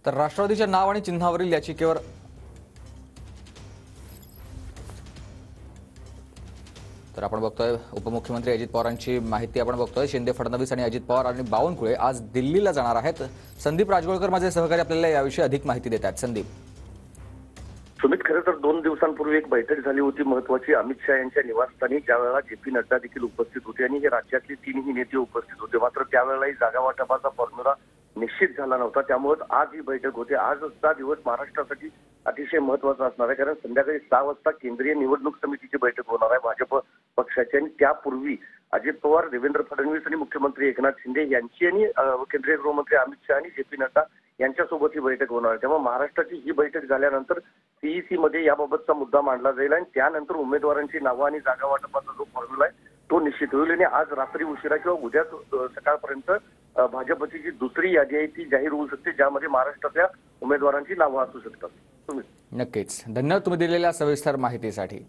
तर राष्ट्रवादीच्या नाव आणि चिन्हावरील याचिकेवर तर आपण बघतोय उपमुख्यमंत्री अजित पवारांची माहिती आपण बघतोय। शिंदे, फडणवीस आणि अजित पवार आणि बावनकुळे आज दिल्लीला जाणार आहेत। संदीप राजगोळकर माझे सहकारी आपल्याला याविषयी अधिक माहिती देतात। संदीप, सुमित, खरं तर 2 दिवसांपूर्वी एक बैठक झाली होती महत्वाची अमित शहा यांच्या निवासस्थानी, ज्यावेळेला जे.पी. नड्डा देखील उपस्थित होते आणि हे राज्यातले तीनही नेते उपस्थित होते। मात्र त्यावेळेलाही जागा वाटपाचा फॉर्म्युला निश्चित झाला नव्हता। त्यामुळे आज ही बैठक होते। आजचा दिवस महाराष्ट्रासाठी अतिशय महत्वाचा असणार आहे, कारण संध्याकाळी 6 वाजता केंद्रीय निवडणूक समितीची बैठक होणार आहे भाजप पक्षाची, आणि त्यापूर्वी अजित पवार, देवेंद्र फडणवीस आणि मुख्यमंत्री एकनाथ शिंदे यांची आणि केंद्रीय गृहमंत्री अमित शहा आणि जे.पी. नड्डा यांच्यासोबत ही बैठक होणार आहे। त्यामुळे महाराष्ट्राची ही बैठक झाल्यानंतर सीईसी मध्ये याबाबतचा मुद्दा मांडला जाईल आणि त्यानंतर उमेदवारांची नावं आणि जागा वाटपाचा जो फॉर्म्युला आहे तो निश्चित होईल। आणि आज रात्री उशिरा किंवा उद्या सकाळपर्यंत भाजपची जी दुसरी यादी आहे ती जाहीर होऊ शकते, ज्यामध्ये महाराष्ट्रातल्या उमेदवारांची नावं असू शकतात। नक्कीच धन्यवाद तुम्ही दिलेल्या सविस्तर माहितीसाठी।